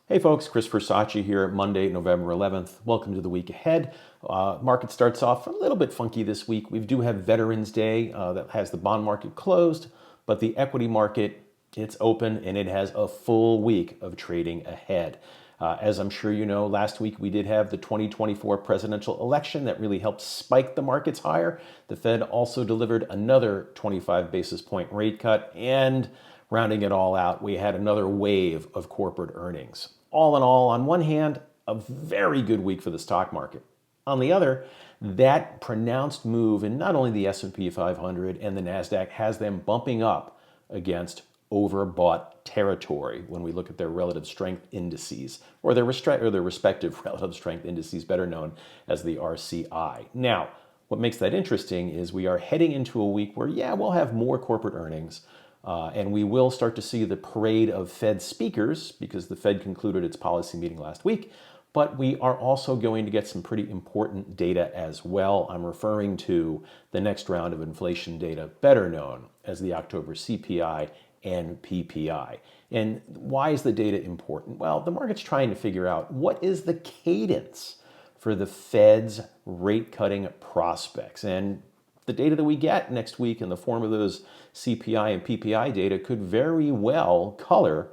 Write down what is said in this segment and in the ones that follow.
Hey folks, Chris Versace here, Monday, November 11th. Welcome to the week ahead. Market starts off a little bit funky this week. We do have Veterans Day that has the bond market closed, but the equity market, it's open and it has a full week of trading ahead. As I'm sure you know, last week we did have the 2024 presidential election that really helped spike the markets higher. The Fed also delivered another 25 basis point rate cut, and rounding it all out, we had another wave of corporate earnings. All in all, on one hand, a very good week for the stock market. On the other, that pronounced move in not only the S&P 500 and the Nasdaq has them bumping up against overbought territory when we look at their relative strength indices, or their respective relative strength indices, better known as the RCI. Now, what makes that interesting is we are heading into a week where, yeah, we'll have more corporate earnings, and we will start to see the parade of Fed speakers because the Fed concluded its policy meeting last week. But we are also going to get some pretty important data as well. I'm referring to the next round of inflation data, better known as the October CPI and PPI. And why is the data important? Well, the market's trying to figure out what is the cadence for the Fed's rate cutting prospects. And the data that we get next week in the form of those CPI and PPI data could very well color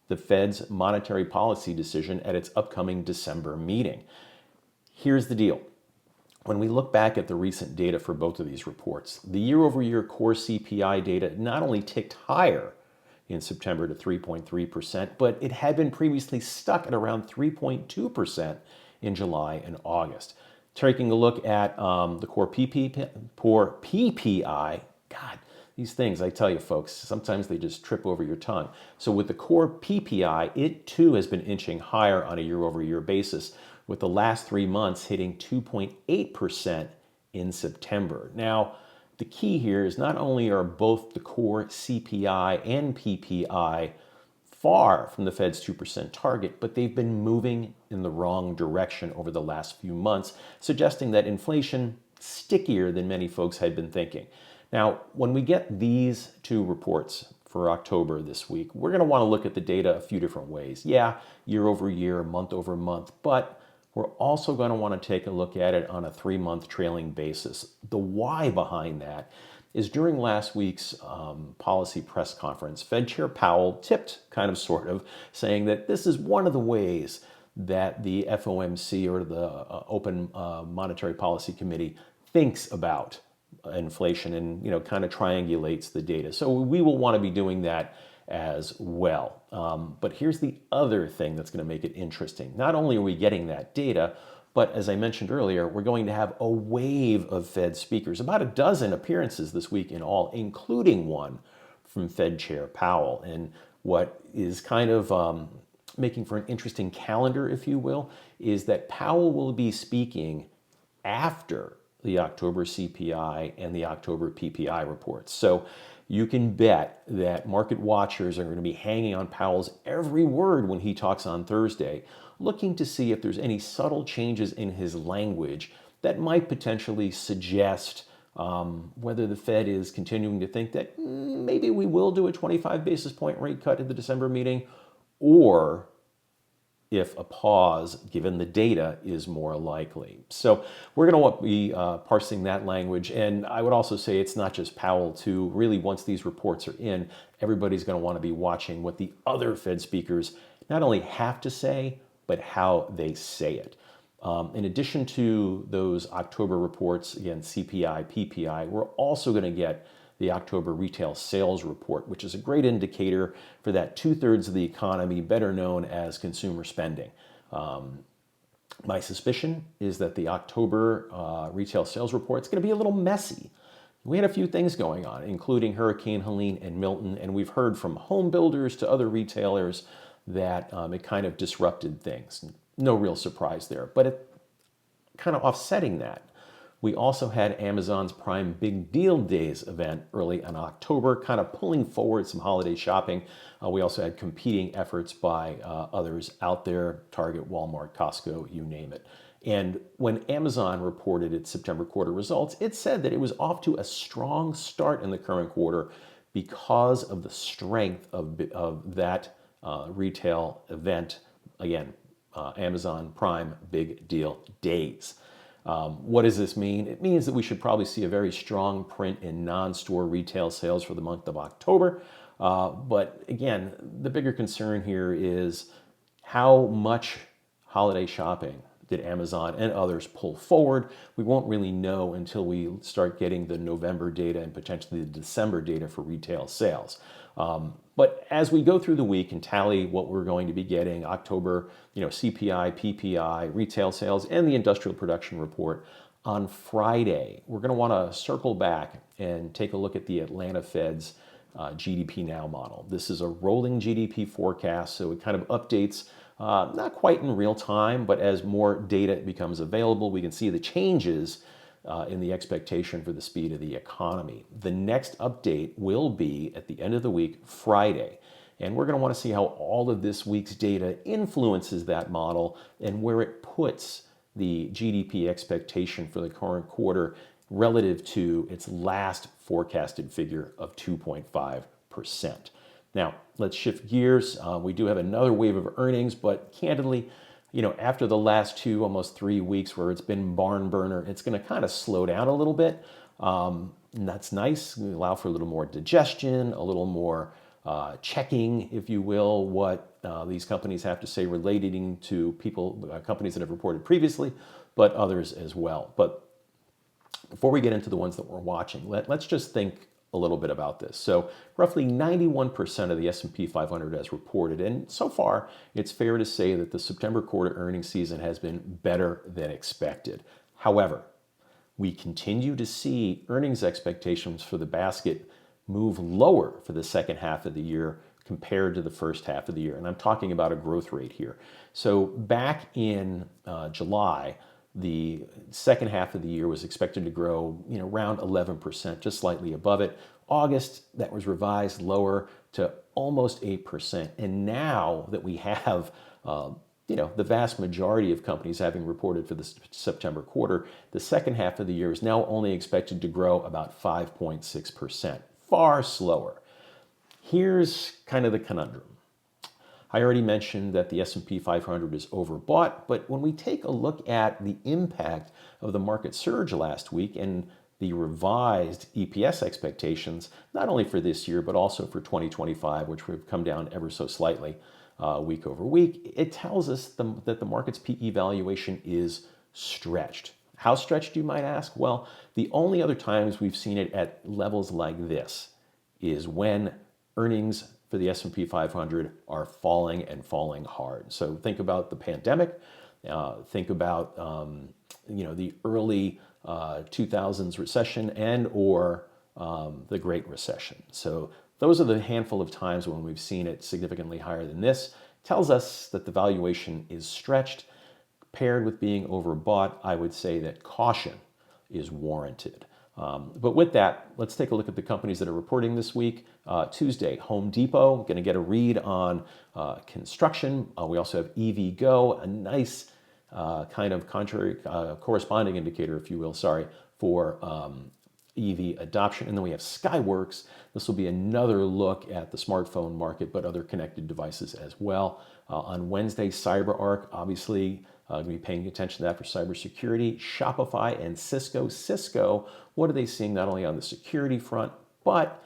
the Fed's monetary policy decision at its upcoming December meeting. Here's the deal. When we look back at the recent data for both of these reports, the year-over-year core CPI data not only ticked higher in September to 3.3%, but it had been previously stuck at around 3.2% in July and August. Taking a look at the core PPI, God, these things, I tell you folks, sometimes they just trip over your tongue. So with the core PPI, it too has been inching higher on a year-over-year basis, with the last 3 months hitting 2.8% in September. Now, the key here is not only are both the core CPI and PPI far from the Fed's 2% target, but they've been moving in the wrong direction over the last few months, suggesting that inflation is stickier than many folks had been thinking. Now, when we get these two reports for October this week, we're going to want to look at the data a few different ways. Yeah, year over year, month over month, but we're also going to want to take a look at it on a 3-month trailing basis. The why behind that is during last week's policy press conference, Fed Chair Powell tipped, kind of sort of, saying that this is one of the ways that the FOMC, or the Open Monetary Policy Committee, thinks about inflation and kind of triangulates the data. So we will want to be doing that as well. But here's the other thing that's going to make it interesting. Not only are we getting that data, but as I mentioned earlier, we're going to have a wave of Fed speakers, about a dozen appearances this week in all, including one from Fed Chair Powell. And what is kind of making for an interesting calendar, if you will, is that Powell will be speaking after the October CPI and the October PPI reports. So you can bet that market watchers are going to be hanging on Powell's every word when he talks on Thursday, looking to see if there's any subtle changes in his language that might potentially suggest whether the Fed is continuing to think that maybe we will do a 25 basis point rate cut at the December meeting, or if a pause, given the data, is more likely. So we're going to be parsing that language. And I would also say it's not just Powell, too. Really, once these reports are in, everybody's going to want to be watching what the other Fed speakers not only have to say, but how they say it. In addition to those October reports, again, CPI, PPI, we're also going to get the October retail sales report, which is a great indicator for that 2/3 of the economy, better known as consumer spending. My suspicion is that the October retail sales report is going to be a little messy. We had a few things going on, including Hurricane Helene and Milton, and we've heard from home builders to other retailers that it kind of disrupted things. No real surprise there, but it kind of offsetting that, we also had Amazon's Prime Big Deal Days event early in October, kind of pulling forward some holiday shopping. We also had competing efforts by others out there, Target, Walmart, Costco, you name it. And when Amazon reported its September quarter results, it said that it was off to a strong start in the current quarter because of the strength of that retail event again, Amazon Prime Big Deal Days. What does this mean? It means that we should probably see a very strong print in non-store retail sales for the month of October. But again, the bigger concern here is how much holiday shopping did Amazon and others pull forward? We won't really know until we start getting the November data and potentially the December data for retail sales. But as we go through the week and tally what we're going to be getting, October, CPI, PPI, retail sales, and the industrial production report on Friday, we're going to want to circle back and take a look at the Atlanta Fed's GDP Now model. This is a rolling GDP forecast, so it kind of updates not quite in real time, but as more data becomes available, we can see the changes in the expectation for the speed of the economy. The next update will be at the end of the week, Friday. And we're going to want to see how all of this week's data influences that model and where it puts the GDP expectation for the current quarter relative to its last forecasted figure of 2.5%. Now, let's shift gears. We do have another wave of earnings, but candidly, after the last almost 3 weeks where it's been barn burner, it's going to kind of slow down a little bit. And that's nice. We allow for a little more digestion, a little more checking, if you will, what these companies have to say relating to companies that have reported previously, but others as well. But before we get into the ones that we're watching, let's just think a little bit about this. So roughly 91% of the S&P 500 has reported, and so far it's fair to say that the September quarter earnings season has been better than expected. However, we continue to see earnings expectations for the basket move lower for the second half of the year compared to the first half of the year. And I'm talking about a growth rate here. So back in July, the second half of the year was expected to grow, around 11%, just slightly above it. August, that was revised lower to almost 8%. And now that we have, the vast majority of companies having reported for the September quarter, the second half of the year is now only expected to grow about 5.6%, far slower. Here's kind of the conundrum. I already mentioned that the S&P 500 is overbought, but when we take a look at the impact of the market surge last week and the revised EPS expectations, not only for this year, but also for 2025, which have come down ever so slightly week over week, it tells us that the market's PE valuation is stretched. How stretched, you might ask? Well, the only other times we've seen it at levels like this is when earnings for the S&P 500 are falling and falling hard. So think about the pandemic. Think about the early 2000s recession and or the Great Recession. So those are the handful of times when we've seen it significantly higher than this. Tells us that the valuation is stretched. Paired with being overbought, I would say that caution is warranted. But with that, let's take a look at the companies that are reporting this week. Tuesday, Home Depot, going to get a read on construction. We also have EVgo, a nice kind of corresponding indicator, if you will, for EV adoption. And then we have Skyworks. This will be another look at the smartphone market, but other connected devices as well. On Wednesday, CyberArk, obviously, going to be paying attention to that for cybersecurity. Shopify and Cisco. Cisco, what are they seeing not only on the security front, but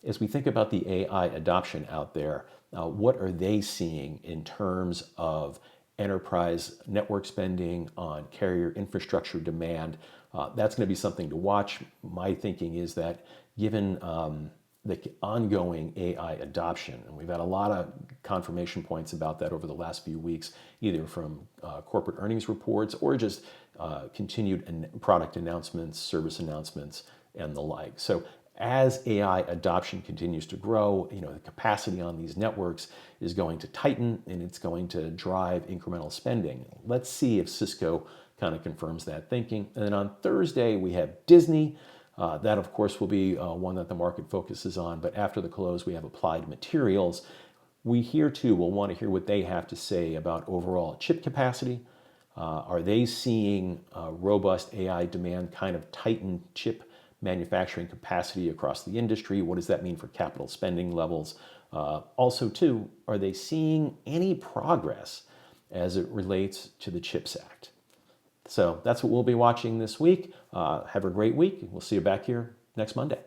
as we think about the AI adoption out there, what are they seeing in terms of enterprise network spending on carrier infrastructure demand? That's going to be something to watch. My thinking is that given the ongoing AI adoption, and we've had a lot of confirmation points about that over the last few weeks, either from corporate earnings reports or just continued product announcements, service announcements, and the like. So as AI adoption continues to grow, the capacity on these networks is going to tighten and it's going to drive incremental spending. Let's see if Cisco kind of confirms that thinking. And then on Thursday, we have Disney. That, of course, will be one that the market focuses on. But after the close, we have Applied Materials. We here, too, will want to hear what they have to say about overall chip capacity. Are they seeing robust AI demand kind of tighten chip manufacturing capacity across the industry? What does that mean for capital spending levels? Also, too, are they seeing any progress as it relates to the CHIPS Act. So that's what we'll be watching this week. Have a great week. We'll see you back here next Monday.